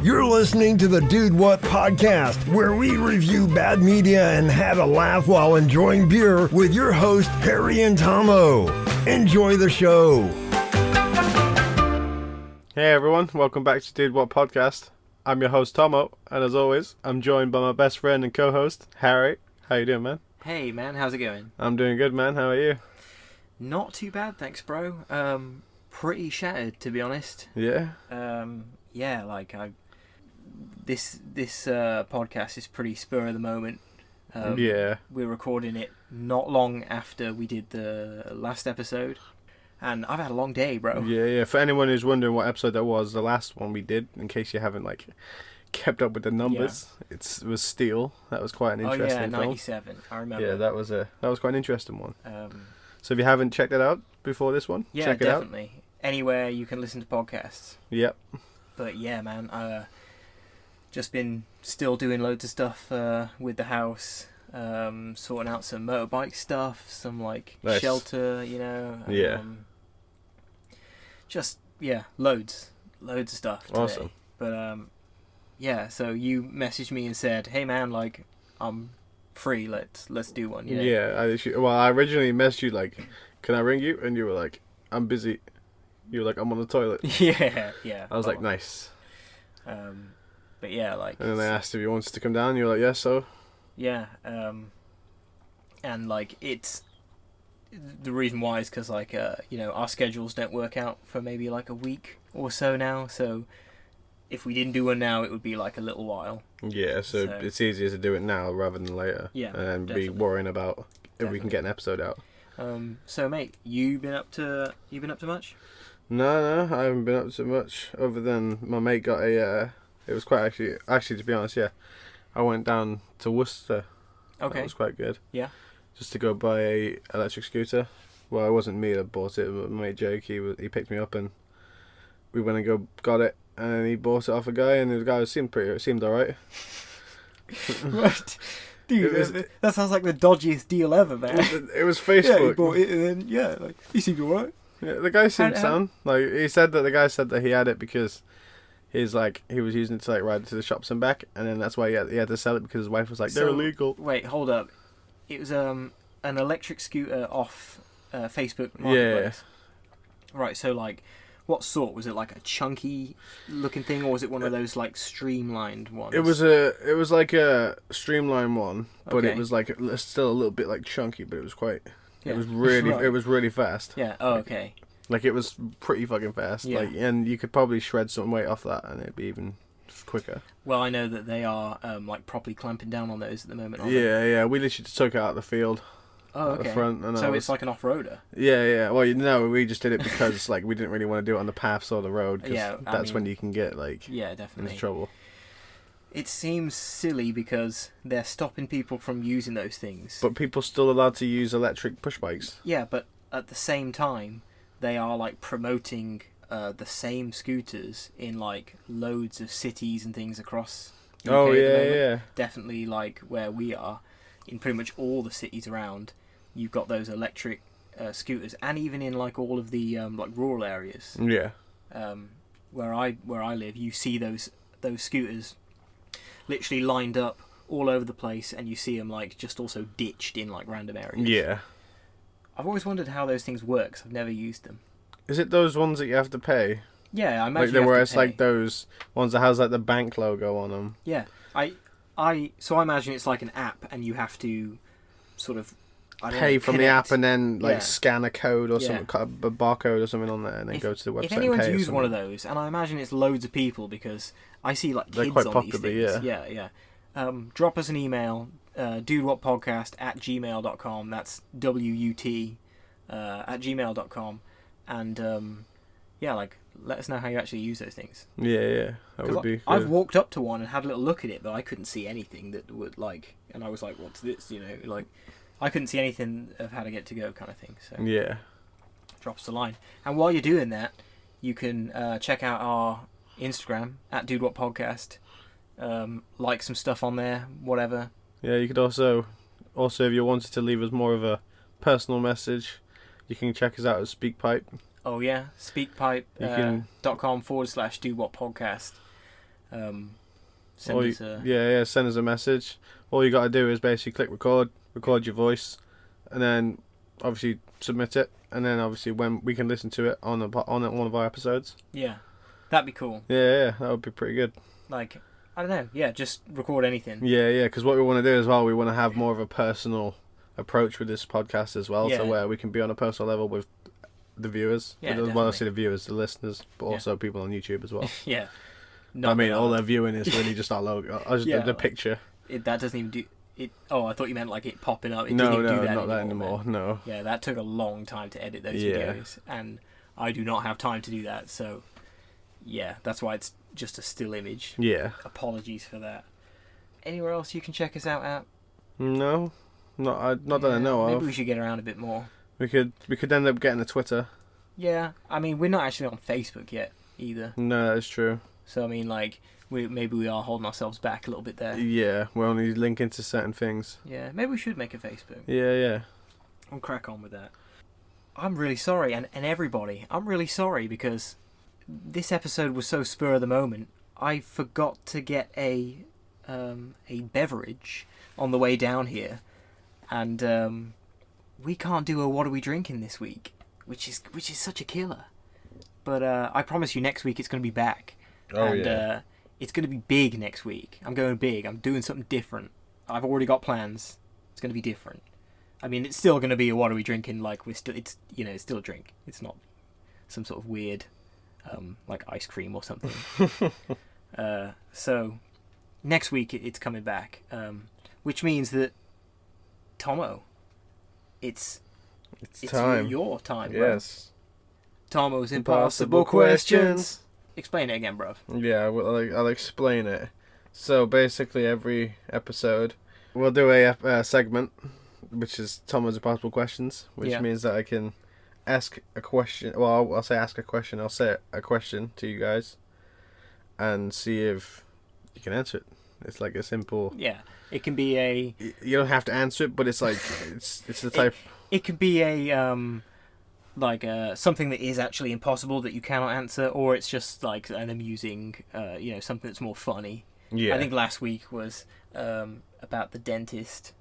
You're listening to the Dude What podcast, where we review bad media and have a laugh while enjoying beer with your host, Harry and Tomo. Enjoy the show. Hey everyone, welcome back to Dude What podcast. I'm your host Tomo, and as always, I'm joined by my best friend and co-host, Harry. How you doing, man? Hey man, how's it going? I'm doing good, man. How are you? Not too bad, thanks, bro. Pretty shattered, to be honest. Yeah? Yeah, like this podcast is pretty spur of the moment. Yeah. We're recording it not long after we did the last episode, and I've had a long day, bro. Yeah. For anyone who's wondering what episode that was, the last one we did, in case you haven't kept up with the numbers, it was Steel. That was quite an interesting film. 97. I remember. Yeah, that was quite an interesting one. So if you haven't checked it out before this one, check it out. Yeah, definitely. Anywhere you can listen to podcasts. Yep. But yeah, man, just been still doing loads of stuff with the house, sorting out some motorbike stuff, some nice. Shelter, you know. Yeah. Loads of stuff today. Awesome. But yeah, so you messaged me and said, "Hey man, I'm free. Let's do one." You know? Yeah. I originally messaged you can I ring you? And you were like, I'm busy. You were like, I'm on the toilet. Yeah. I was like, nice. But yeah, And then I asked if you wanted to come down. You were like, yes, so. Yeah. And it's the reason why is because our schedules don't work out for maybe a week or so now. So if we didn't do one now, it would be a little while. Yeah, so it's easier to do it now rather than later. Yeah, and definitely. be worrying about if we can get an episode out. So mate, you been up to much? No, I haven't been up to much other than my mate got it was quite actually to be honest, yeah. I went down to Worcester. Okay. That was quite good. Yeah. Just to go buy a electric scooter. Well, it wasn't me that bought it, but my mate Jake, he picked me up and we went and got it, and he bought it off a guy, and the guy seemed alright. Right. Dude, that sounds like the dodgiest deal ever, man. It was Facebook. Yeah, he bought it and then, he seemed alright. Yeah, the guy seemed sound. He said that the guy said that he had it because he was using it to ride to the shops and back, and then that's why he had to sell it because his wife was they're illegal. Wait, hold up. It was an electric scooter off Facebook Marketplace. Yeah. Right, so what sort? Was it a chunky looking thing, or was it one of those streamlined ones? It was a streamlined one, but Okay. it was still a little bit chunky, but it was quite. Yeah. It was really Right. It was really fast. Yeah. Oh, okay. It was pretty fucking fast. Yeah. And you could probably shred some weight off that, and it'd be even quicker. Well, I know that they are properly clamping down on those at the moment. Aren't Yeah. We literally just took it out of the field. Oh, at okay. the front, and so it's like an off-roader. Yeah. Well, no, we just did it because we didn't really want to do it on the paths or the road. Cause Yeah, that's when you can get yeah, definitely into trouble. It seems silly because they're stopping people from using those things. But people still allowed to use electric push bikes. Yeah, but at the same time, they are promoting the same scooters in loads of cities and things across the UK Oh at the yeah, moment. yeah. Definitely where we are, in pretty much all the cities around, you've got those electric scooters, and even in all of the rural areas. Yeah. Where I live, you see those scooters literally lined up all over the place, and you see them just also ditched in random areas. Yeah. I've always wondered how those things work, 'cause I've never used them. Is it those ones that you have to pay? Yeah, I imagine. Where it's those ones that has the bank logo on them. Yeah, so I imagine it's like an app, and you have to sort of pay from the app and then Yeah. scan a code or something, a barcode or something on there, and then go to the website. If anyone's and pay used one of those, and I imagine it's loads of people because I see kids They're quite on popular, these things. yeah. Drop us an email, dudewhatpodcast@gmail.com. That's WUT @gmail.com, and let us know how you actually use those things. Yeah, that would be. I've walked up to one and had a little look at it, but I couldn't see anything that would and I was like, "What's this?" I couldn't see anything of how to get to go, kind of thing. So Yeah. drop us a line. And while you're doing that, you can check out our Instagram @dudewhatpodcast. Like some stuff on there, whatever. Yeah, you could also if you wanted to leave us more of a personal message, you can check us out at SpeakPipe. Oh yeah, speakpipe.com /dudewhatpodcast. send us a... Yeah, send us a message. All you got to do is basically click record your voice, and then obviously submit it, and then obviously when we can listen to it on one of our episodes. Yeah, that'd be cool. Yeah, that would be pretty good. Like, I don't know, yeah, just record anything. Yeah, because what we want to do as well, we want to have more of a personal approach with this podcast as well, so where we can be on a personal level with the viewers. Yeah, well, I say the viewers, the listeners, but also people on YouTube as well. Yeah. I mean, all they're viewing is really just our logo, the picture. That doesn't even do it. Oh, I thought you meant like it popping up. No, do that not that anymore. No. Yeah, that took a long time to edit those videos, and I do not have time to do that. So, yeah, that's why it's just a still image. Yeah. Apologies for that. Anywhere else you can check us out at? No, not that I know of. Maybe we should get around a bit more. We could end up getting a Twitter. Yeah, I mean, we're not actually on Facebook yet either. No, that's true. So I mean, like, maybe we are holding ourselves back a little bit there. Yeah, we're only linking to certain things. Yeah, maybe we should make a Facebook. Yeah. I'll crack on with that. I'm really sorry, and everybody, I'm really sorry because this episode was so spur of the moment. I forgot to get a beverage on the way down here, and we can't do a what are we drinking this week, which is such a killer. But I promise you, next week it's going to be back. It's going to be big next week. I'm going big. I'm doing something different. I've already got plans. It's going to be different. I mean, it's still going to be a what are we drinking? Like it's still a drink. It's not some sort of weird, like ice cream or something. So next week it's coming back, which means that Tomo, it's time. Your time. Yes. Bro. Tomo's Impossible Questions. Explain it again, bruv. Yeah, I'll explain it. So basically, every episode we'll do a segment, which is Tomo's Impossible Questions, which means that I can ask a question. Well, I'll say ask a question. I'll say a question to you guys, and see if you can answer it. It's like a simple. Yeah, it can be a. You don't have to answer it, but it's like it's the type. It could be a something that is actually impossible that you cannot answer, or it's just like an amusing, something that's more funny. Yeah. I think last week was about the dentist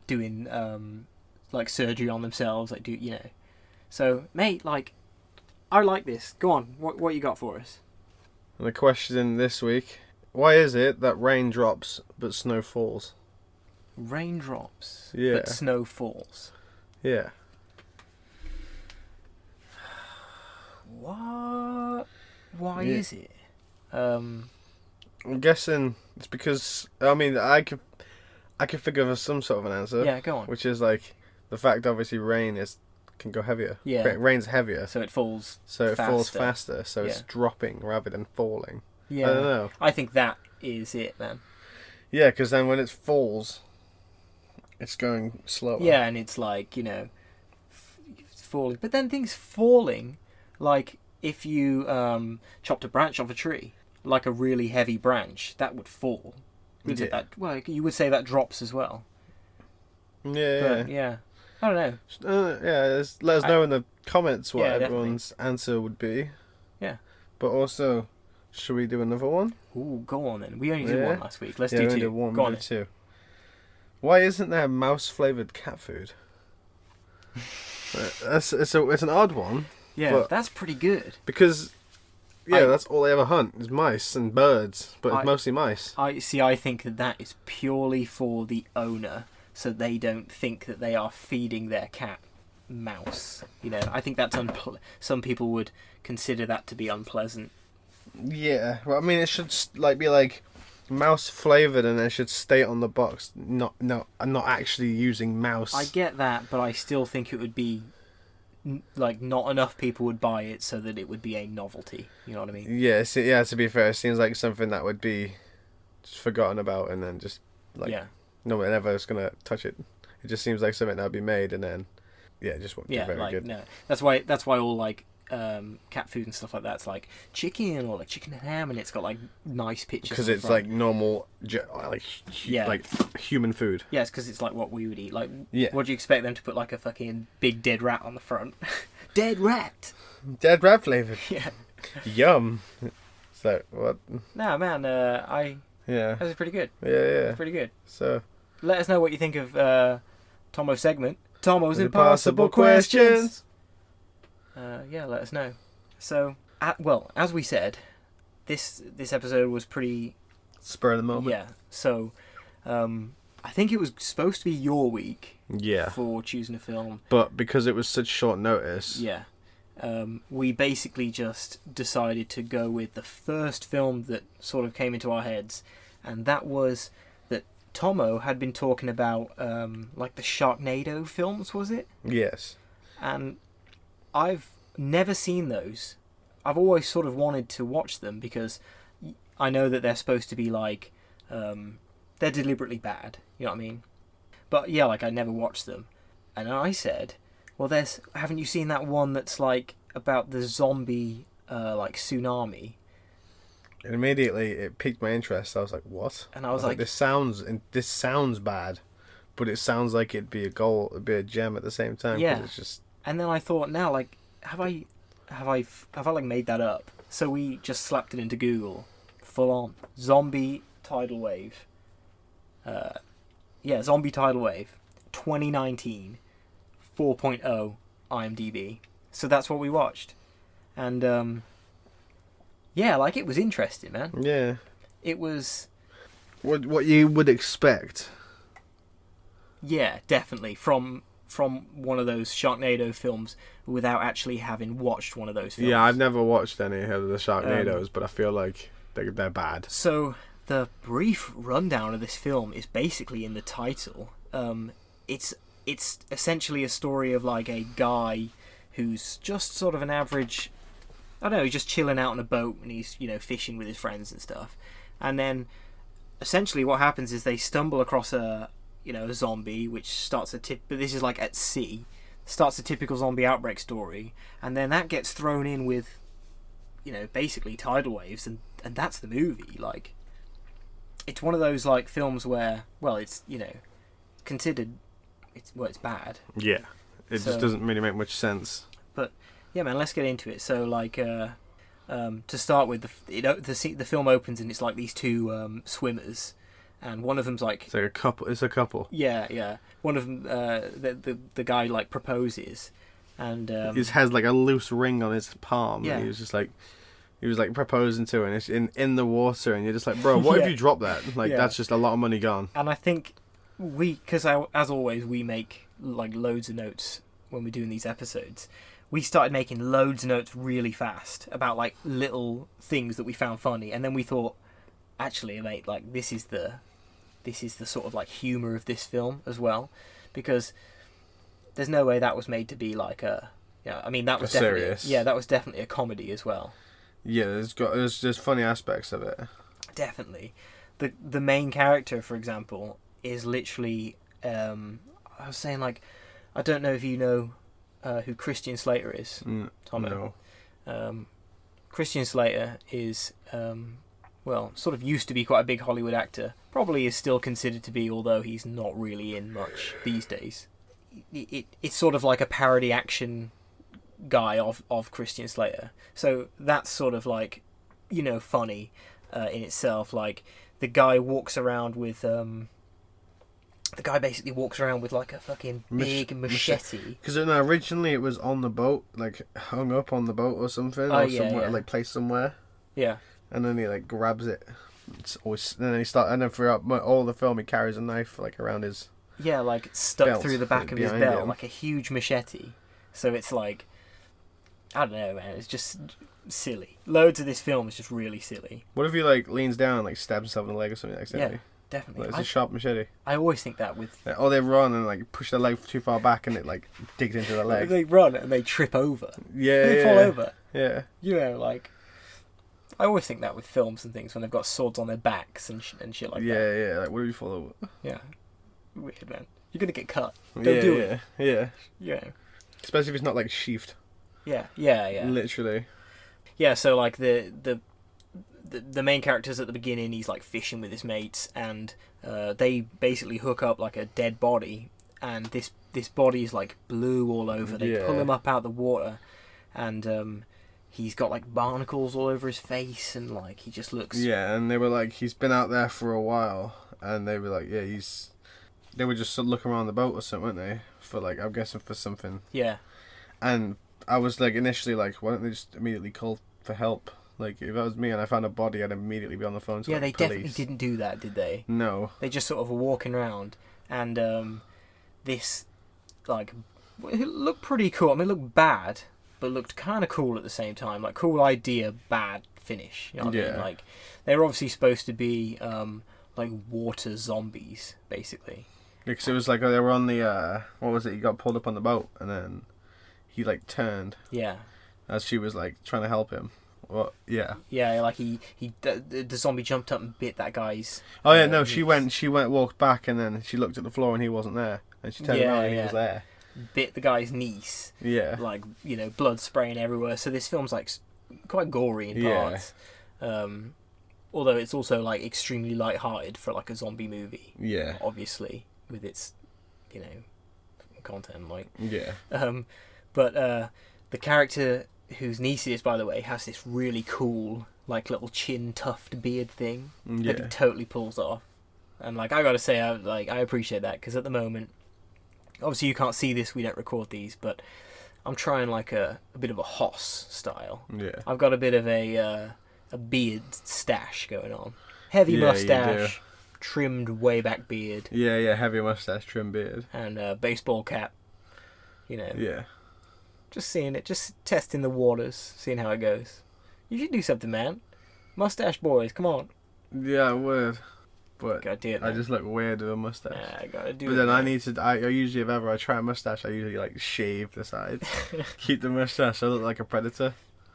doing like surgery on themselves, So, mate, like, I like this. Go on, what you got for us? And the question this week: why is it that rain drops but snow falls? Rain drops, yeah, but snow falls. Yeah. What? Why is it? I'm guessing it's because I could think of some sort of an answer. Yeah, go on. Which is like the fact, obviously, rain can go heavier. Yeah, rain's heavier, so it falls. It falls faster. So it's dropping rather than falling. Yeah, I don't know. I think that is it, man. Yeah, because then when it falls, it's going slower. Yeah, and it's like falling, but then things falling. Like, if you chopped a branch off a tree, like a really heavy branch, that would fall. You would say that drops as well. Yeah. I don't know. Let us know in the comments what everyone's definitely. answer would be. Yeah. But also, should we do another one? Ooh, go on then. We only did one last week. Let's do we two. Did one, go on. Two. Why isn't there mouse-flavoured cat food? It's an odd one. Yeah, that's pretty good. Because, that's all they ever hunt is mice and birds, but it's mostly mice. I think that is purely for the owner, so they don't think that they are feeding their cat mouse. I think that's some people would consider that to be unpleasant. Yeah, well, I mean, it should be like mouse flavoured, and it should state on the box, not actually using mouse. I get that, but I still think it would be. Like, not enough people would buy it so that it would be a novelty. You know what I mean? Yeah, to be fair, it seems like something that would be just forgotten about, and then just no one ever is gonna touch it. It just seems like something that would be made, and then it just won't be very good. No, that's why all like cat food and stuff like that's like chicken or like chicken and ham, and it's got like nice pictures. Because it's like normal, like human food. Yeah, it's because it's like what we would eat. Like, what do you expect them to put like a fucking big dead rat on the front? Dead rat. Dead rat flavoured. Yeah. Yum. So what? No, man. Yeah. That was pretty good. Yeah. Pretty good. So let us know what you think of Tomo's segment. Tomo's Impossible Impossible Questions. Yeah, let us know. So, as we said, this episode was pretty spur of the moment. Yeah. So, I think it was supposed to be your week. Yeah. For choosing a film, but because it was such short notice. Yeah. We basically just decided to go with the first film that sort of came into our heads, and that was that Tomo had been talking about, like the Sharknado films, was it? Yes. And I've never seen those. I've always sort of wanted to watch them because I know that they're supposed to be like, they're deliberately bad, you know what I mean? But yeah, like I never watched them. And I said, well, haven't you seen that one that's like about the zombie, like Tsunami? And immediately it piqued my interest. I was like, what? And I was like, this sounds bad, but it sounds like it'd be a gem at the same time. Yeah. It's just... And then I thought, now, like, have I like made that up? So we just slapped it into Google, full on zombie tidal wave. Zombie tidal wave, 2019, 4.0 IMDb. So that's what we watched, and like it was interesting, man. Yeah, it was what you would expect. Yeah, definitely from one of those Sharknado films without actually having watched one of those films. Yeah, I've never watched any of the Sharknados, but I feel like they're bad. So the brief rundown of this film is basically in the title. It's essentially a story of like a guy who's just sort of an average, I don't know, he's just chilling out on a boat and he's, fishing with his friends and stuff. And then essentially what happens is they stumble across a zombie, which starts but this is like at sea, starts a typical zombie outbreak story, and then that gets thrown in with, basically tidal waves, and that's the movie. Like, it's one of those like films where, well, it's considered it's bad. Yeah, just doesn't really make much sense. But yeah, man, let's get into it. So like, to start with, the film opens and it's like these two swimmers. And one of them's like... It's like a couple. It's a couple. Yeah. One of them, the guy, like, proposes. And... he has, like, a loose ring on his palm. Yeah. And he was just, like... He was, like, proposing to her. And it's in the water. And you're just like, bro, what if you drop that? Like, that's just a lot of money gone. And I think because as always, we make, like, loads of notes when we're doing these episodes. We started making loads of notes really fast about, like, little things that we found funny. And then we thought, actually, mate, like, this is the sort of like humor of this film as well, because there's no way that was made to be like that was definitely serious. That was definitely a comedy as well. Yeah, there's funny aspects of it. Definitely, the main character, for example, is literally I was saying, like, I don't know if you know who Christian Slater is. Tomo. No. Christian Slater is sort of used to be quite a big Hollywood actor. Probably is still considered to be, although he's not really in much these days. It's sort of like a parody action guy of Christian Slater. So that's sort of like, funny in itself. Like, the guy basically walks around with like a fucking big machete. Because originally it was on the boat, like hung up on the boat or something, somewhere, like placed somewhere. Yeah. And then he like grabs it. It's always, and then throughout all the film he carries a knife like around his like stuck belt, through the back of his behind belt, him. like a huge machete. So it's like, I don't know, man. It's just silly. Loads of this film is just really silly. What if he like leans down and like stabs himself in the leg or something accidentally? Yeah, definitely. Like, it's a sharp machete. I always think that with... Or they run and like push their leg too far back and it like digs into the leg. They run and they trip over. Yeah, They fall over. Yeah. Like... I always think that with films and things when they've got swords on their backs and shit like that. Yeah. Like, what if you fall over? Yeah. Weird, man. You're gonna get cut. Don't do it. Yeah. Yeah. Especially if it's not like sheathed. Yeah. Literally. Yeah. So like the main character's at the beginning. He's like fishing with his mates, and they basically hook up like a dead body, and this body is like blue all over. They pull him up out the water, and he's got like barnacles all over his face, and like he just looks. Yeah, and they were like, he's been out there for a while, and they were like, yeah, he's. They were just looking around the boat or something, weren't they? For like, I'm guessing for something. Yeah. And I was like initially like, why don't they just immediately call for help? Like, if that was me and I found a body, I'd immediately be on the phone to Yeah, like, they police. definitely didn't do that, did they? No. They just sort of were walking around, and this, like, it looked pretty cool. I mean, it looked bad, but looked kind of cool at the same time. Like, cool idea, bad finish. You know what I mean? Like, they were obviously supposed to be, like, water zombies, basically. Because it was like, they were on the, what was it? He got pulled up on the boat, and then he, like, turned. Yeah. As she was, like, trying to help him. Well, yeah. Yeah, like the zombie jumped up and bit that guy's. Oh yeah, no, she walked back, and then she looked at the floor, and he wasn't there, and she turned around, and he was there. Bit the guy's niece. Yeah. Like, you know, blood spraying everywhere. So this film's like quite gory in parts. Although it's also like extremely light-hearted for like a zombie movie. Yeah. Obviously, with its, you know, content, like. Yeah. But the character whose niece is, by the way, has this really cool, like, little chin tuft beard thing that he totally pulls off. And, like, I gotta say, I appreciate that, because at the moment, obviously you can't see this, we don't record these, but I'm trying, like, a bit of a Hoss style. Yeah. I've got a bit of a beard stash going on. Heavy mustache, trimmed way back beard. Yeah, heavy mustache, trim beard. And a baseball cap, you know. Yeah. Just seeing it, just testing the waters, seeing how it goes. You should do something, man. Mustache boys, come on. Yeah, I would. But gotta do it, man. I just look weird with a mustache. Yeah, I gotta do it. But then man. I usually, if ever I try a mustache, I usually like shave the sides. Keep the mustache, I look like a predator.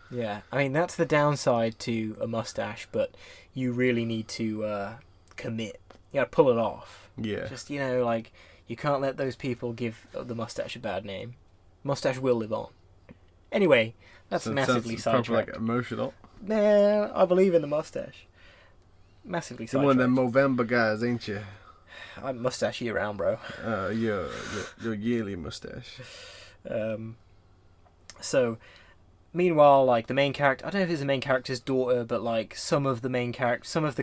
Yeah, I mean, that's the downside to a mustache, but you really need to commit. You gotta pull it off. Yeah. Just, you know, like, you can't let those people give the mustache a bad name. Mustache will live on. Anyway, that's massively sidetracked. Like emotional. Nah, I believe in the mustache. Massively sidetracked. You're one of them Movember guys, ain't you? I'm mustache year round, bro. Your yearly mustache. So, meanwhile, like, the main character, I don't know if it's the main character's daughter, but like some of the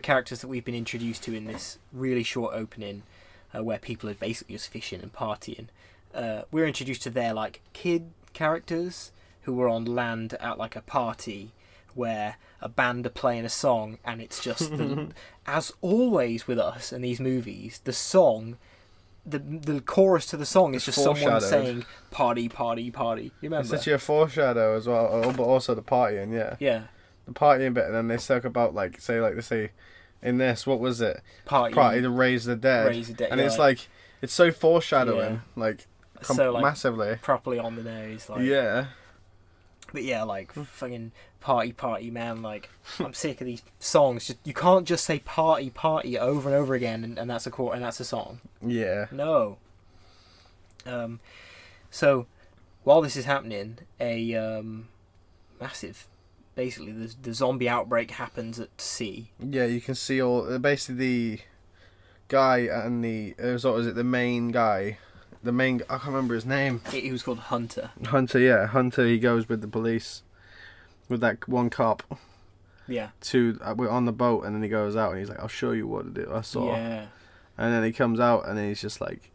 characters that we've been introduced to in this really short opening, where people are basically just fishing and partying. We're introduced to their like kid characters who were on land at like a party where a band are playing a song, and it's just as always with us in these movies, the song, the chorus to the song is just someone saying party, party, party. You remember? It's actually a foreshadow as well, but also the partying, yeah, the partying bit, and then they talk about they say in this, what was it? Party to raise the dead, and it's like it's so foreshadowing, massively, properly on the nose, like But yeah, like fucking party, man. Like, I'm sick of these songs. You can't just say party over and over again, and that's a song. Yeah. No. So while this is happening, a massive, basically the zombie outbreak happens at sea. Yeah, you can see basically the guy and the main guy. I can't remember his name. He was called Hunter. Hunter, he goes with the police, with that one cop. Yeah. We're on the boat, and then he goes out, and he's like, I'll show you what I saw. Yeah. And then he comes out, and then he's just like,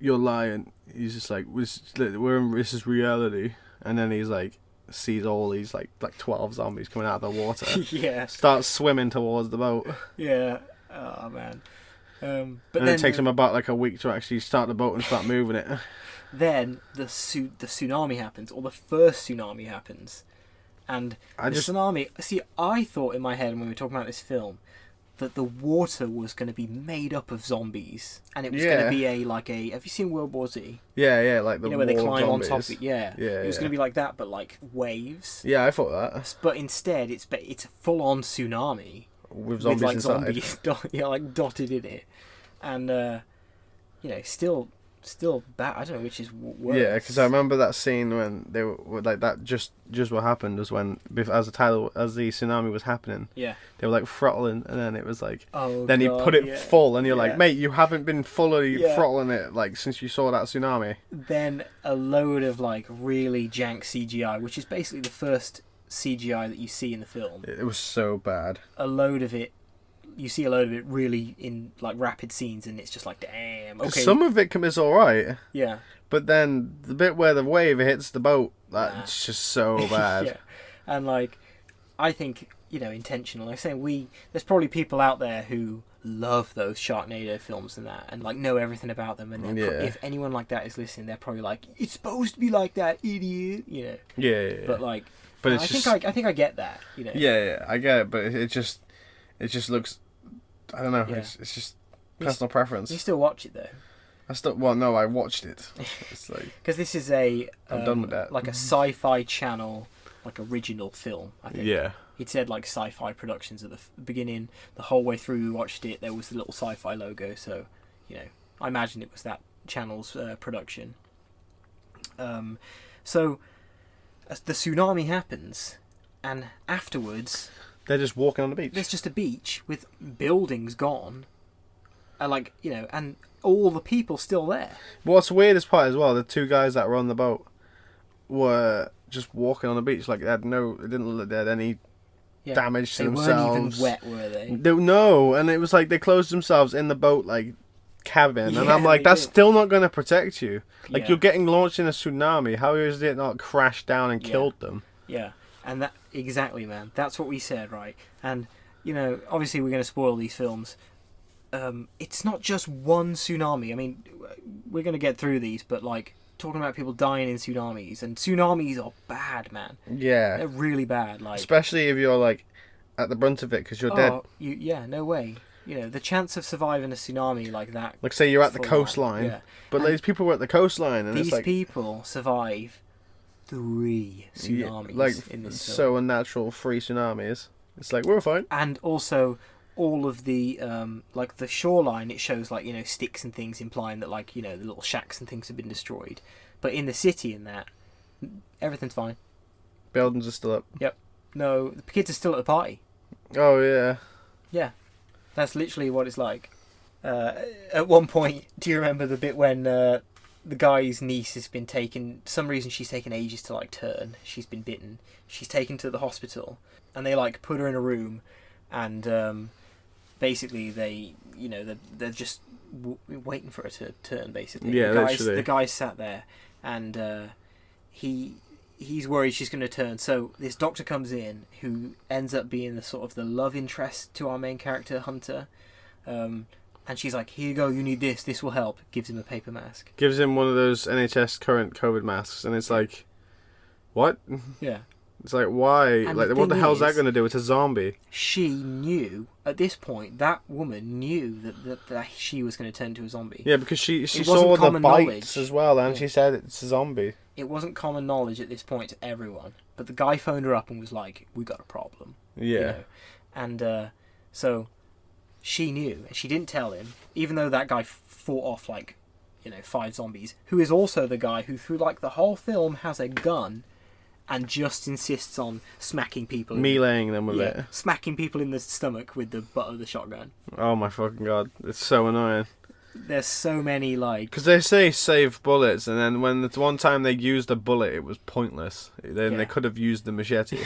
you're lying. He's just like, this is reality. And then he's like, sees all these like 12 zombies coming out of the water. Yeah. Starts swimming towards the boat. Yeah. Oh, man. But then it takes him about like a week to actually start the boat and start moving it. Then the tsunami happens, or the first tsunami happens, and tsunami. See, I thought in my head when we were talking about this film that the water was going to be made up of zombies, and it was going to be Have you seen World War Z? Yeah, like the where they climb zombies. on top of it. Yeah. It was going to be like that, but like waves. Yeah, I thought that. But instead, it's a full-on tsunami. With zombies inside. Zombies dotted in it, and still bad. I don't know which is worse. Yeah, because I remember that scene when they were like that. Just what happened was when as the tsunami was happening. Yeah. They were like throttling, and then it was like. Oh. Then God, he put it full, and you're like, mate, you haven't been fully Yeah. throttling it like since you saw that tsunami. Then a load of like really jank CGI, which is basically the first CGI that you see in the film, It was so bad. you see a load of it really in like rapid scenes, and it's just like, damn. Okay. Some of it is all right. Yeah. But then the bit where the wave hits the boat, that's just so bad. Yeah. And like, I think, intentional. Like saying there's probably people out there who love those Sharknado films and that, and like know everything about them. And if anyone like that is listening, they're probably like, "It's supposed to be like that, idiot." Yeah. But like, but I think I get that. Yeah, I get it, but it just looks. I don't know. Yeah. It's just personal preference. You still watch it though. I watched it. It's like because this is I'm done with that. like a Sci-Fi Channel like original film. I think. Yeah. It said like Sci-Fi Productions at the beginning. The whole way through we watched it, there was the little Sci-Fi logo. So, I imagine it was that channel's production. So, as the tsunami happens, and afterwards, they're just walking on the beach. there's just a beach with buildings gone, and and all the people still there. What's the weirdest part as well? The two guys that were on the boat were just walking on the beach like it didn't look like they had any damage to themselves. They weren't even wet, were they? No, and it was like they closed themselves in the boat like cabin, and I'm like, that's still not going to protect you. Like you're getting launched in a tsunami. How is it not crashed down and killed them? Yeah, and that exactly, man. That's what we said, right? And obviously we're going to spoil these films. It's not just one tsunami. I mean, we're going to get through these, but like talking about people dying in tsunamis, and tsunamis are bad, man. Yeah, they're really bad. Like, especially if you're like at the brunt of it because you're dead. No way. The chance of surviving a tsunami like that. Like say you're at the coastline, but these people were at the coastline, and these it's like people survive 3 tsunamis in this film. So unnatural 3 tsunamis. It's like we're fine. And also all of the like the shoreline, it shows like sticks and things implying that like the little shacks and things have been destroyed, but in the city and that everything's fine. Buildings are still up. Yep. No, the kids are still at the party. Oh yeah. That's literally what it's like. At one point, do you remember the bit when the guy's niece has been taken? For some reason she's taken ages to like turn. She's been bitten. She's taken to the hospital, and they like put her in a room, and basically they're just waiting for her to turn. Basically, the guy's sat there, and he's worried she's going to turn. So this doctor comes in, who ends up being the sort of the love interest to our main character, Hunter. And she's like, "Here you go, you need this. This will help." Gives him a paper mask. Gives him one of those NHS current COVID masks, and it's like, what? Yeah. It's like, why? And like, what the hell's that going to do? It's a zombie. She knew at this point. That woman knew that she was going to turn into a zombie. Yeah, because she saw the bites as well, and she said it's a zombie. It wasn't common knowledge at this point to everyone, but the guy phoned her up and was like, "We got a problem." Yeah. And so she knew, and she didn't tell him, even though that guy fought off like 5 zombies. Who is also the guy who, through like the whole film, has a gun. And just insists on smacking people. Meleeing them with it. Smacking people in the stomach with the butt of the shotgun. Oh my fucking god. It's so annoying. There's so many, like... Because they say save bullets, and then when the one time they used a bullet, it was pointless. Then they could have used the machete.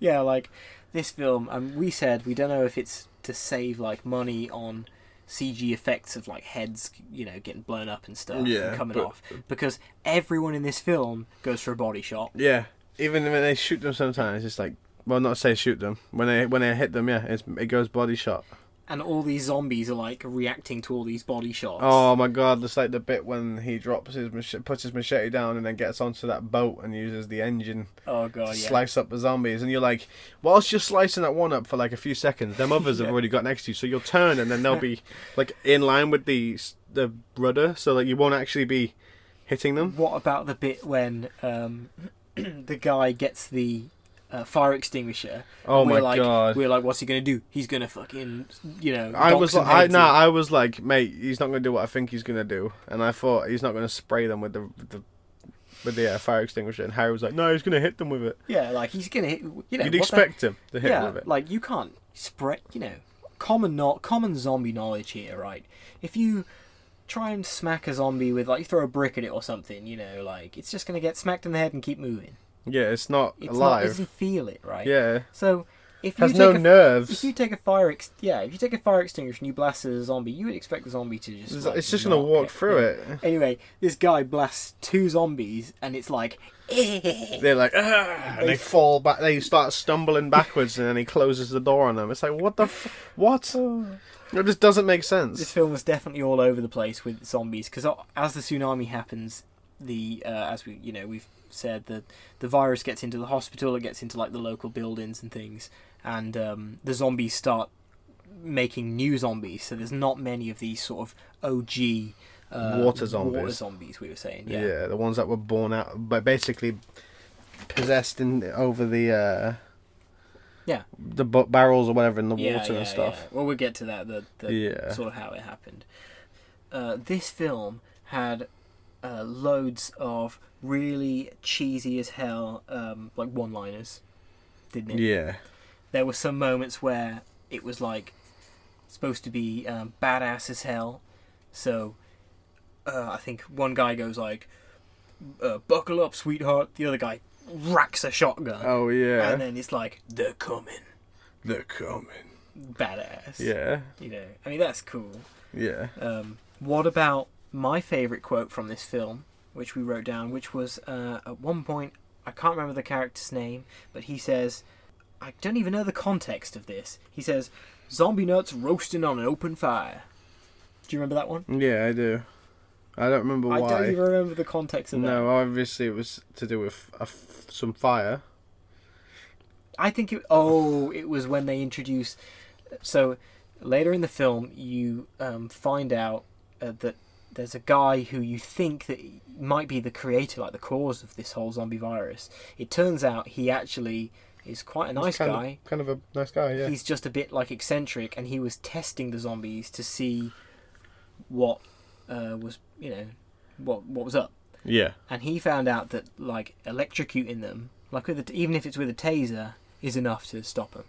Yeah, like, this film, we said we don't know if it's to save, like, money on CG effects of like heads, getting blown up and stuff, and coming off, because everyone in this film goes for a body shot. Yeah, even when they shoot them, sometimes it's like, well, not say shoot them, when they hit them, it goes body shot. And all these zombies are like reacting to all these body shots. Oh my god, it's like the bit when he puts his machete down and then gets onto that boat and uses the engine to slice up the zombies, and you're like, whilst you're slicing that one up for like a few seconds, them others have already got next to you, so you'll turn and then they'll be like in line with the rudder, so like you won't actually be hitting them. What about the bit when the guy gets the fire extinguisher? Oh my god! We're like, what's he gonna do? He's gonna fucking, I was like, mate, he's not gonna do what I think he's gonna do, and I thought he's not gonna spray them with the fire extinguisher. And Harry was like, no, he's gonna hit them with it. Yeah, like he's gonna hit. You'd expect him to hit with it. Like you can't spray. Common zombie knowledge here, right? If you try and smack a zombie with, like, you throw a brick at it or something, like, it's just gonna get smacked in the head and keep moving. Yeah, it's not It alive. doesn't feel it, right? Yeah. So if Has you no take nerves. if you take a fire extinguisher and you blast it at a zombie, you would expect the zombie to just It's just gonna not walk get- through yeah. it. Anyway, this guy blasts 2 zombies, and it's like, They're like, ah, and they fall back. They start stumbling backwards, and then he closes the door on them. It's like, what the what? It just doesn't make sense. This film is definitely all over the place with zombies, because as the tsunami happens, as we've said, the virus gets into the hospital, it gets into like the local buildings and things, and the zombies start making new zombies. So there's not many of these sort of OG water zombies. Water zombies, we were saying. Yeah, the ones that were born out, but basically possessed over the barrels or whatever in the water and stuff. Yeah. Well, we'll get to that. The sort of how it happened. This film had loads of really cheesy as hell like one-liners, didn't it? Yeah. There were some moments where it was like supposed to be badass as hell. So I think one guy goes like, "Buckle up, sweetheart." The other guy racks a shotgun. Oh yeah. And then it's like, "They're coming." They're coming. Badass. Yeah. I mean, that's cool. Yeah. What about my favourite quote from this film, which we wrote down, which was at one point, I can't remember the character's name, but he says, I don't even know the context of this. He says, "Zombie nuts roasting on an open fire." Do you remember that one? Yeah, I do. I don't remember why. I don't even remember the context of that. No, obviously it was to do with some fire. I think it was when they introduced. So later in the film, you find out that there's a guy who you think that might be the creator, like the cause of this whole zombie virus. It turns out he actually is quite a nice guy. Kind of a nice guy, yeah. He's just a bit like eccentric, and he was testing the zombies to see what was what was up. Yeah. And he found out that like electrocuting them, like even if it's with a taser, is enough to stop them.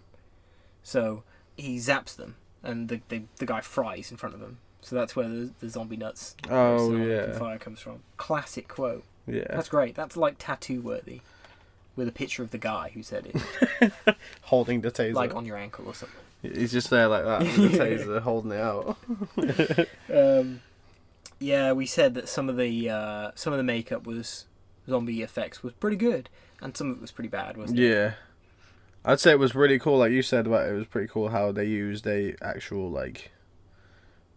So he zaps them, and the guy fries in front of them. So that's where the zombie nuts fire comes from. Classic quote. Yeah. That's great. That's like tattoo worthy, with a picture of the guy who said it, holding the taser, like on your ankle or something. He's just there like that with the taser, holding it out. Yeah, we said that some of the makeup was zombie effects was pretty good, and some of it was pretty bad, wasn't it? Yeah, I'd say it was really cool. Like you said, about it was pretty cool how they used a actual like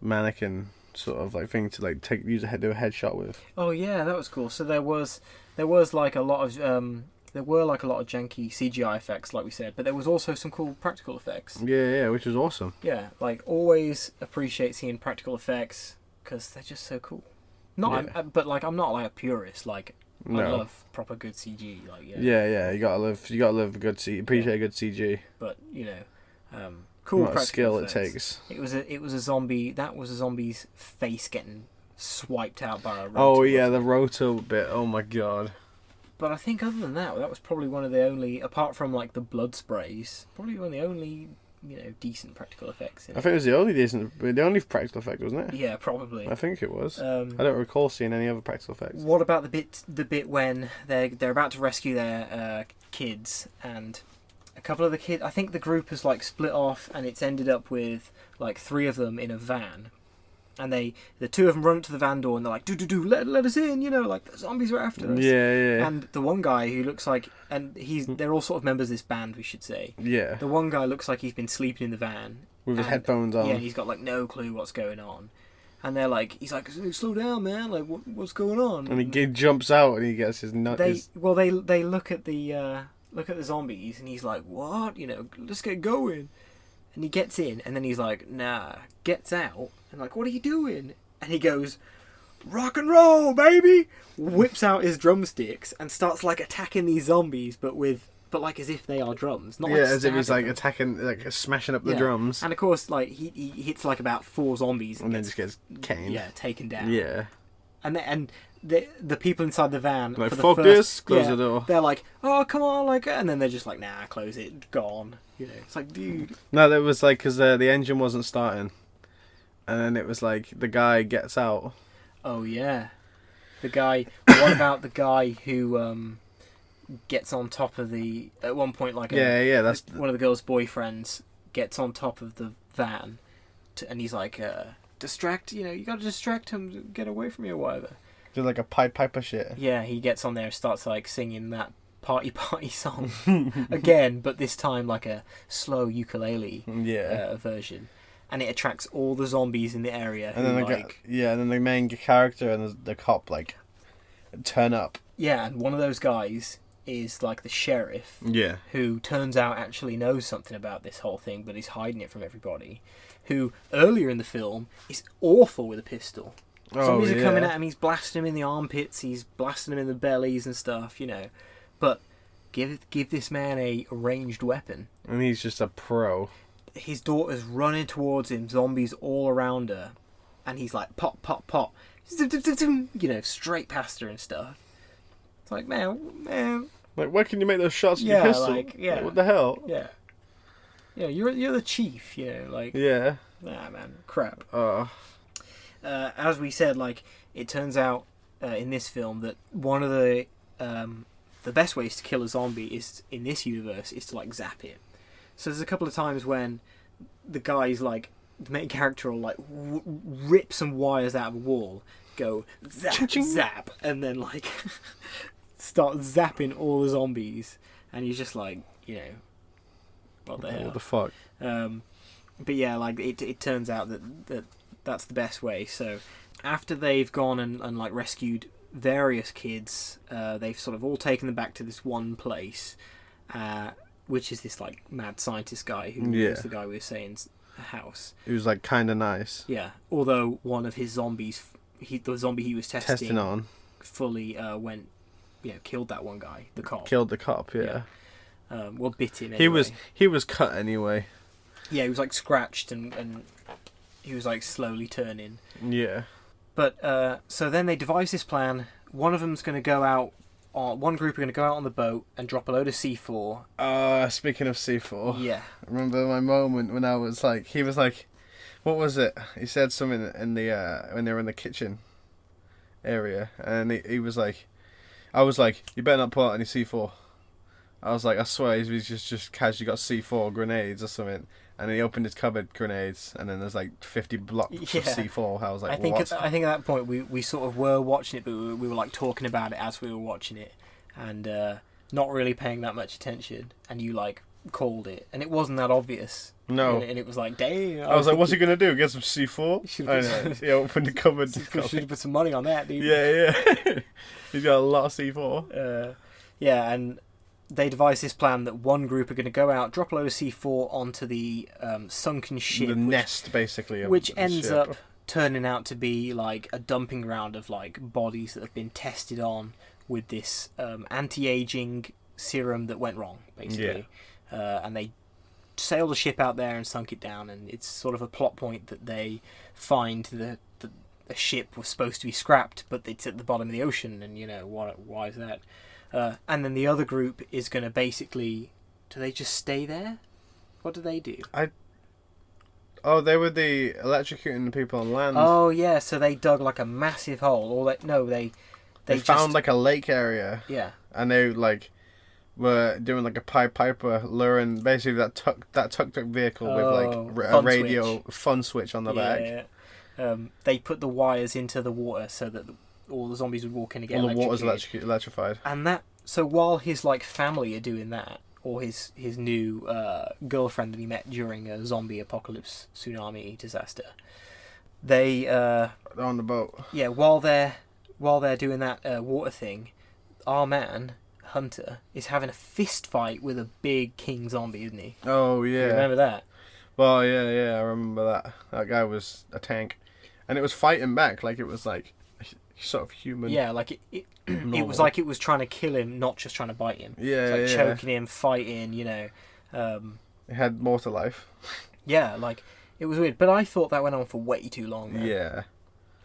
mannequin sort of like thing to like do a headshot with. Oh yeah, that was cool. So there was like a lot of there were like a lot of janky CGI effects, like we said, but there was also some cool practical effects. Yeah, which was awesome. Yeah, like always appreciate seeing practical effects because they're just so cool. But like I'm not like a purist. Like I love proper good CG. Like yeah, you gotta love a good appreciate a good CG. But cool. What a skill effects. it takes. It was a zombie. That was a zombie's face getting swiped out by a rotor. Oh yeah, the rotor bit. Oh my god. But I think other than that was probably one of the only, apart from like the blood sprays, probably one of the only decent practical effects. I think it was the only practical effect, wasn't it? Yeah, probably. I think it was. I don't recall seeing any other practical effects. What about the bit when they're about to rescue their kids, and a couple of the kids, I think the group has like split off, and it's ended up with like 3 of them in a van. And the 2 of them run up to the van door and they're like, do, let us in, like the zombies are after us. Yeah. And the one guy who looks like, and they're all sort of members of this band, we should say. Yeah. The one guy looks like he's been sleeping in the van. With his headphones on. Yeah, and he's got like no clue what's going on. And he's like, slow down, man, like what's going on? And he jumps out and he gets his nut. They look at the zombies and he's like, what? Let's get going. And he gets in, and then he's like, nah, gets out, and like, what are you doing? And he goes, rock and roll, baby! Whips out his drumsticks and starts like attacking these zombies, but like as if they are drums. Not as if he's like attacking, like smashing up the drums. And of course, like he hits like about 4 zombies, and then just gets caned. Yeah, taken down. Yeah. And the people inside the van, like, for fuck this, close the door. They're like, oh come on, like, and then they're just like, nah, close it, gone. It's like, dude. No, that was like because the engine wasn't starting, and then it was like the guy gets out. Oh yeah, the guy. What about the guy who gets on top of the... At one point, like that's one of the girl's boyfriends gets on top of the van, and he's like, distract, you gotta distract him, get away from me or whatever. Do like a Piper shit. Yeah, he gets on there and starts like singing that party song again, but this time like a slow ukulele version. And it attracts all the zombies in the area. And then and then the main character and the cop like turn up. Yeah, and one of those guys is like the sheriff. Yeah. Who turns out actually knows something about this whole thing, but is hiding it from everybody. Who earlier in the film is awful with a pistol. Zombies are coming at him. He's blasting him in the armpits. He's blasting him in the bellies and stuff. But give this man a ranged weapon. And he's just a pro. His daughter's running towards him, zombies all around her, and he's like, pop, pop, pop, straight past her and stuff. It's like, man. Like, where can you make those shots with your pistol? Like, what the hell? Yeah. Yeah, you're the chief, like... Yeah. Nah, man, crap. As we said, like, it turns out in this film that one of the best ways to kill a zombie is, in this universe, is to, like, zap it. So there's a couple of times when the guy's like, the main character will like rip some wires out of a wall, go zap, zap, and then like start zapping all the zombies, and he's just like, what the hell? What the fuck? But yeah, like it turns out that's the best way. So after they've gone and like rescued various kids, they've sort of all taken them back to this one place. Which is this like mad scientist guy who was the guy we were saying's house. He was like kind of nice. Yeah, although one of his zombies, the zombie he was testing on, fully went, killed that one guy, the cop. Killed the cop, yeah. Well, bit him. Anyway. He was cut anyway. Yeah, he was like scratched and he was like slowly turning. Yeah. But so then they devise this plan. One of them's going to go out. One group are going to go out on the boat and drop a load of C4. Speaking of C4, yeah, I remember my moment when I was like, he was like, what was it? He said something in the when they were in the kitchen area, and he was like, I was like, you better not pull out any C4. I was like, I swear he's just casually got C4 grenades or something. And he opened his cupboard, grenades, and then there's like 50 blocks of C4. I was like, what? I think at that point we sort of were watching it, but we were like talking about it as we were watching it, and not really paying that much attention. And you like called it, and it wasn't that obvious. No. And it was like, dang. I was like, what's he gonna do? Get some C4? He opened the cupboard. Should have put some money on that, dude. Yeah. He's got a lot of C4. Yeah, and they devised this plan that one group are going to go out, drop a load of C4 onto the sunken ship. The nest, basically. Which ends up turning out to be like a dumping ground of like bodies that have been tested on with this anti-aging serum that went wrong, basically. Yeah. And they sailed the ship out there and sunk it down, and it's sort of a plot point that they find that a ship was supposed to be scrapped, but it's at the bottom of the ocean, and why is that? And then the other group is going to basically... Do they just stay there? What do they do? They were the electrocuting the people on land. Oh, yeah, so they dug like a massive hole. They found like a lake area. Yeah. And they like were doing like a Piper luring basically that tuk-tuk vehicle with like a radio fun switch on the back. Yeah. They put the wires into the water so that all the zombies would walk in and get electrocuted. All the water's electrified. And so while his like family are doing that, or his new girlfriend that he met during a zombie apocalypse tsunami disaster, they're on the boat. Yeah, while they're doing that water thing, our man Hunter is having a fist fight with a big king zombie, isn't he? Oh yeah. You remember that? Well, yeah, I remember that. That guy was a tank, and it was fighting back like it was like sort of human. Yeah, like it was like it was trying to kill him, not just trying to bite him. Yeah, it was like choking him, fighting. It had more to life. Yeah, like it was weird, but I thought that went on for way too long. Man. Yeah,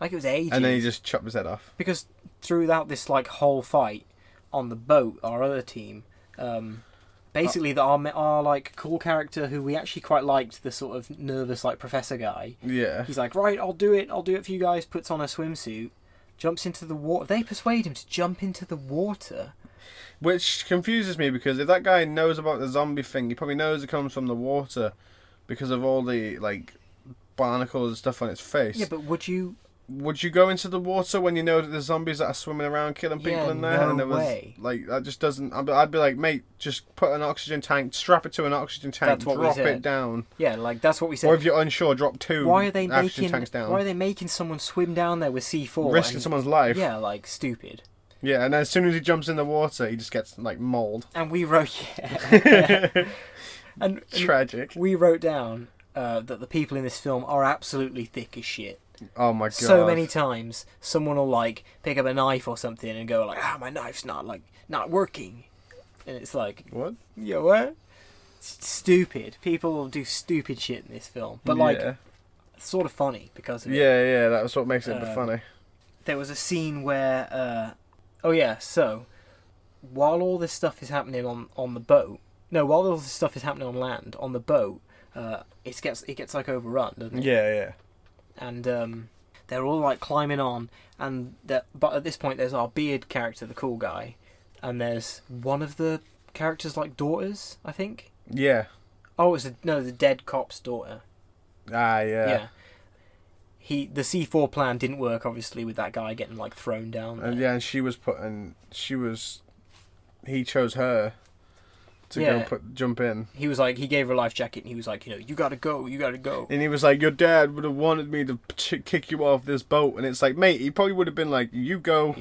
like it was ages. And then he just chopped his head off. Because throughout this like whole fight on the boat, our other team, basically our like cool character who we actually quite liked, the sort of nervous like professor guy. Yeah. He's like, right, I'll do it for you guys. Puts on a swimsuit. jumps into the water. They persuade him to jump into the water. Which confuses me, because if that guy knows about the zombie thing, he probably knows it comes from the water because of all the, like, barnacles and stuff on its face. Yeah, but would you go into the water when you know that there's zombies that are swimming around killing people in there? No and there was way. Like, that just doesn't. I'd be like, mate, just put an oxygen tank, strap it to an oxygen tank, drop it down. Yeah, like that's what we said. Or if you're unsure, drop 2 oxygen tanks down. Why are they making someone swim down there with C4? Risking someone's life. Yeah, like stupid. Yeah, and then as soon as he jumps in the water, he just gets, like, mauled. And we wrote, and Tragic. We wrote down that the people in this film are absolutely thick as shit. Oh my god. So many times, someone will, like, pick up a knife or something and go, like, my knife's not working. And it's like... What? Yeah, what? It's stupid. People will do stupid shit in this film. But, like, it's sort of funny because of it. Yeah, that was what makes it funny. There was a scene where... so, while all this stuff is happening on the boat... No, while all this stuff is happening on land, on the boat, it gets like, overrun, doesn't it? Yeah. And they're all like climbing on, but at this point there's our beard character, the cool guy, and there's one of the characters' like daughters, I think. Yeah. Oh, the dead cop's daughter. Ah, yeah. Yeah. The C4 plan didn't work, obviously, with that guy getting like thrown down there. And he chose her to go jump in. He was like, he gave her a life jacket, and he was like, you gotta go. And he was like, your dad would have wanted me to kick you off this boat. And it's like, mate, he probably would have been like, you go,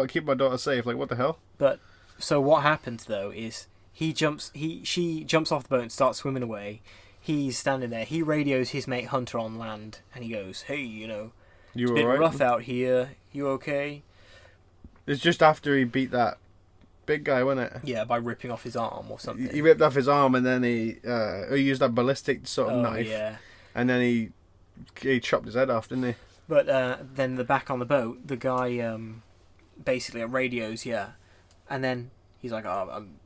keep my daughter safe. Like, what the hell? But, so what happens, though, is she jumps off the boat and starts swimming away. He's standing there. He radios his mate Hunter on land, and he goes, hey, you it's a bit rough out here. You okay? It's just after he beat that big guy, wasn't it? Yeah, by ripping off his arm or something. He ripped off his arm, and then he used that ballistic sort of knife. Yeah. And then he chopped his head off, didn't he? But then back on the boat, the guy basically radios, and then he's like,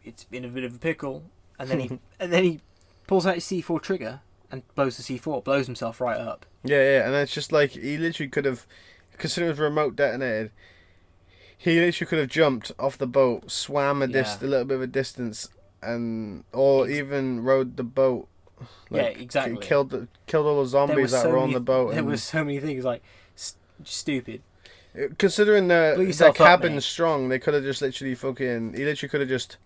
it's been a bit of a pickle, and then he pulls out his C4 trigger and blows the C4, blows himself right up. Yeah, and it's just like, he literally could have, considering it was remote detonated, he literally could have jumped off the boat, swam a little bit of a distance, or even rode the boat. Like, yeah, exactly. Killed all the zombies that were on the boat. There was so many things like stupid. Considering the cabin's strong, they could have just literally he literally could have just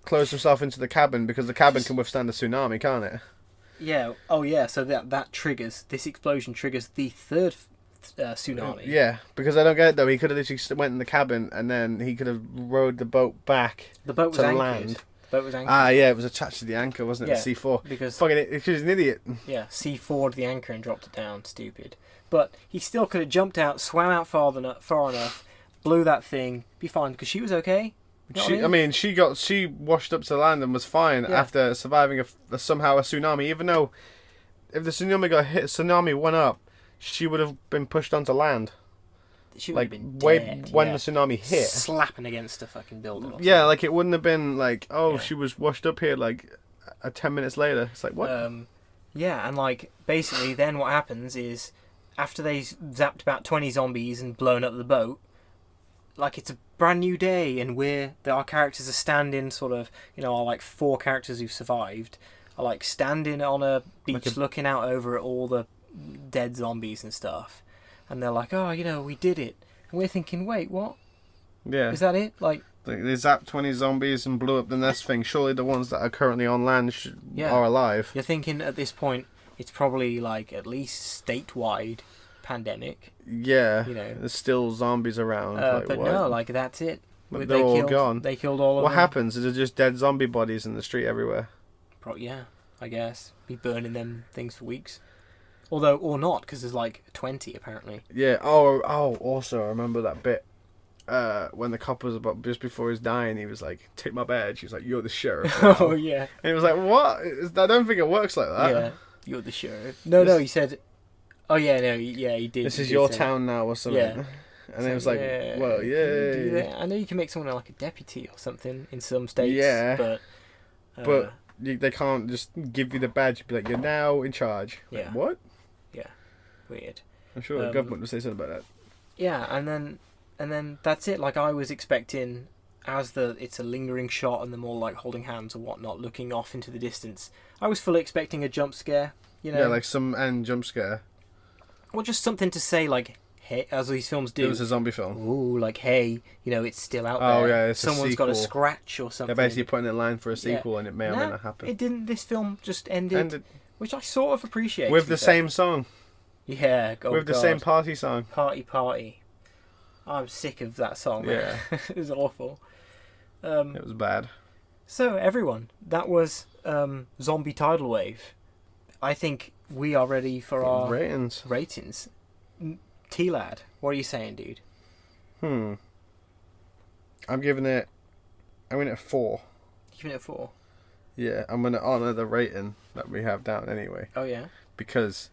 closed himself into the cabin, because the cabin can withstand a tsunami, can't it? Yeah. Oh yeah. So that triggers, this explosion triggers the third tsunami. Yeah, because I don't get it though. He could have literally went in the cabin, and then he could have rowed the boat back. The boat was to anchored. land. The boat was anchored. Ah, yeah, it was attached to the anchor, wasn't it? Yeah, the C4. because he's an idiot. Yeah, C4'd the anchor and dropped it down. Stupid. But he still could have jumped out, swam out far enough, blew that thing, be fine, because she was okay. I mean, she washed up to land and was fine after surviving somehow a tsunami. Even though, if the tsunami went up, she would have been pushed onto land. She would have been dead. When the tsunami hit, slapping against a fucking building. Yeah, like it wouldn't have been like, she was washed up here like 10 minutes later. It's like, what? Yeah, and like basically then what happens is, after they zapped about 20 zombies and blown up the boat, like it's a brand new day, and our characters are standing sort of, our like 4 characters who survived are like standing on a beach looking out over at all the dead zombies and stuff, and they're like, we did it, and we're thinking, wait, what? Yeah, is that it? Like they zapped 20 zombies and blew up the nest thing. Surely the ones that are currently on land are alive. You're thinking at this point it's probably like at least statewide pandemic. Yeah, there's still zombies around. But what? No, like that's it. They're all gone. They killed all of them. What happens? Is there just dead zombie bodies in the street everywhere? Yeah, I guess. Be burning them things for weeks. Although, or not, because there's like 20 apparently. Yeah. Oh. Also, I remember that bit when the cop was just before he was dying. He was like, "Take my badge." He was like, "You're the sheriff." Oh yeah. And he was like, "What?" I don't think it works like that. Yeah. You're the sheriff. No. He said. Oh yeah, no, yeah, he did. This is your town now, or something. Yeah. And it was like, well, yeah. I know you can make someone like a deputy or something in some states. Yeah. But they can't just give you the badge and be like, you're now in charge. Yeah. Like, what? Yeah. Weird. I'm sure the government would say something about that. Yeah, and then that's it. Like, I was expecting, it's a lingering shot and them all like holding hands or whatnot, looking off into the distance. I was fully expecting a jump scare, you know. Yeah, like some end jump scare. Or just something to say, like, hey, as these films do. It was a zombie film. Ooh, like, hey, you know, it's still out there. Oh yeah, it's someone's a got a sequel. scratch or something. They're basically putting it in line for a sequel, and it may or may not happen. It didn't. This film just ended. Which I sort of appreciate. With the same song. Yeah, with the same party song. Party. I'm sick of that song. Yeah. It was awful. It was bad. So, everyone, that was Zombie Tidal Wave. I think we are ready for our ratings. T-Lad, what are you saying, dude? I'm giving it a 4. Giving it a 4? Yeah, I'm going to honour the rating that we have down anyway. Oh, yeah? Because,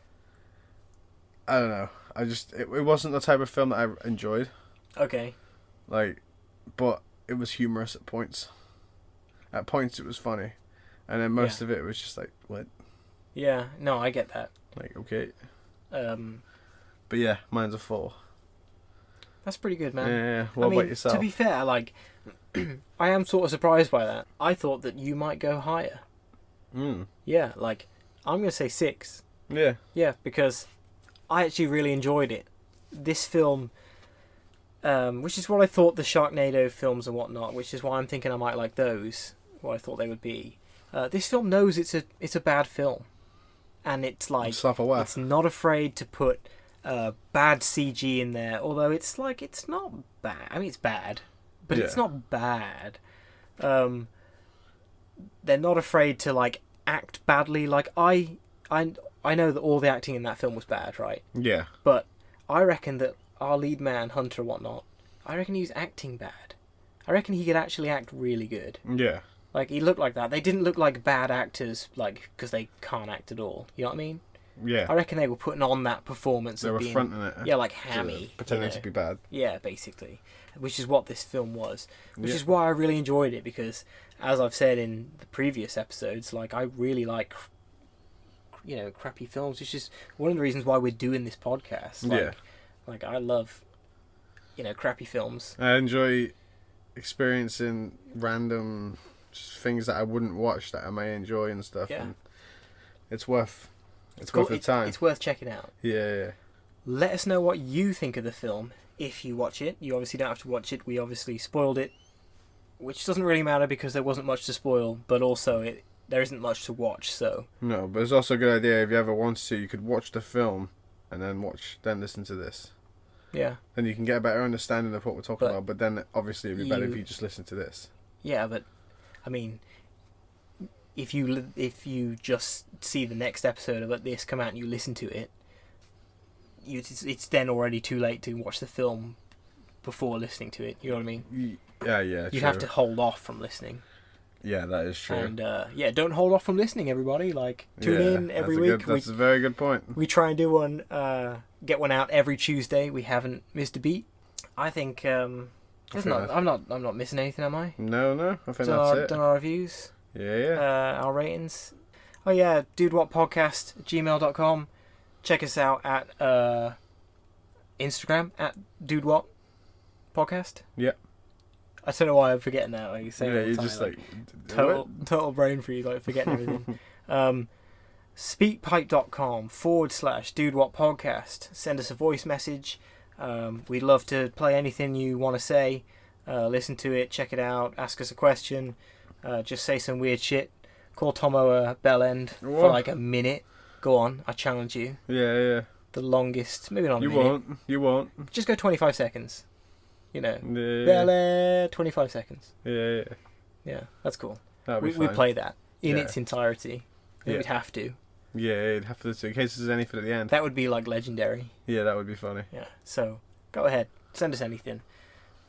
I don't know, it wasn't the type of film that I enjoyed. Okay. Like, but it was humorous at points. At points it was funny. And then most of it was just like, what? Yeah, no, I get that. Like, okay. But yeah, mine's a 4. That's pretty good, man. Yeah. What about yourself? To be fair, like, I am sort of surprised by that. I thought that you might go higher. Yeah, like, I'm going to say 6. Yeah. Yeah, because I actually really enjoyed it. This film, which is what I thought the Sharknado films and whatnot, which is why I'm thinking I might like those, what I thought they would be. This film knows it's a bad film. And it's like, it's not afraid to put bad CG in there, although it's like, it's not bad. I mean, it's bad, but it's not bad. They're not afraid to like act badly. Like, I know that all the acting in that film was bad, right? Yeah. But I reckon that our lead man, Hunter, whatnot, I reckon he was acting bad. I reckon he could actually act really good. Yeah. Like, he looked like that. They didn't look like bad actors, like, because they can't act at all. You know what I mean? Yeah. I reckon they were putting on that performance. They were fronting it. Yeah, like hammy. Pretending to be bad. Yeah, basically. Which is what this film was. Which is why I really enjoyed it, because, as I've said in the previous episodes, like, I really like, you know, crappy films. Which is one of the reasons why we're doing this podcast. Like, like, I love, you know, crappy films. I enjoy experiencing random things that I wouldn't watch that I may enjoy and stuff. Yeah. And it's worth the time. It's worth checking out. Yeah. Let us know what you think of the film if you watch it. You obviously don't have to watch it. We obviously spoiled it, which doesn't really matter because there wasn't much to spoil, but also there isn't much to watch, so... No, but it's also a good idea if you ever wanted to, you could watch the film and then listen to this. Yeah. Then you can get a better understanding of what we're talking about, but then obviously it'd be better if you just listen to this. Yeah, but, I mean, if you just see the next episode of this come out and you listen to it, it's then already too late to watch the film before listening to it. You know what I mean? Yeah. You'd have to hold off from listening. Yeah, that is true. And don't hold off from listening, everybody. Like, tune in every week. That's a very good point. We try and do one, get one out every Tuesday. We haven't missed a beat. I think I'm not missing anything, am I? No. I think that's it. Done our reviews. Yeah. Our ratings. Oh yeah, dudewhatpodcast@gmail.com. Check us out at Instagram at dudewhatpodcast. Yeah. I don't know why I'm forgetting that. Like, you're just like total brain freeze, like forgetting everything. Speakpipe.com/dudewhatpodcast. Send us a voice message. We'd love to play anything you want to say. Listen to it, check it out, ask us a question. Just say some weird shit. Call Tomo a bell end for like a minute. Go on, I challenge you. Yeah. The longest, maybe not a minute. You won't. Just go 25 seconds. You know. Yeah. Bell end, 25 seconds. Yeah. Yeah, that's cool. That'd be fine. We play that in its entirety. We'd have to. Yeah, you'd have to, in case there's anything at the end. That would be like legendary. Yeah, that would be funny. Yeah, so go ahead. Send us anything.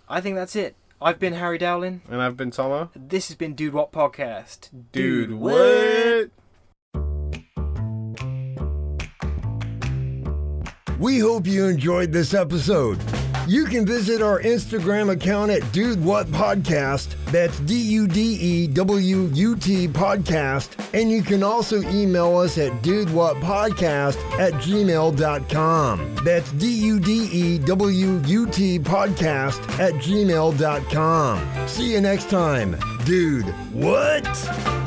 I think that's it. I've been Harry Dowling. And I've been Tomo. This has been Dude What Podcast. Dude What? We hope you enjoyed this episode. You can visit our Instagram account at Dude What Podcast. That's DUDEWUT Podcast. And you can also email us at dudewhatpodcast@gmail.com. That's DUDEWUT Podcast@gmail.com. See you next time. Dude, what?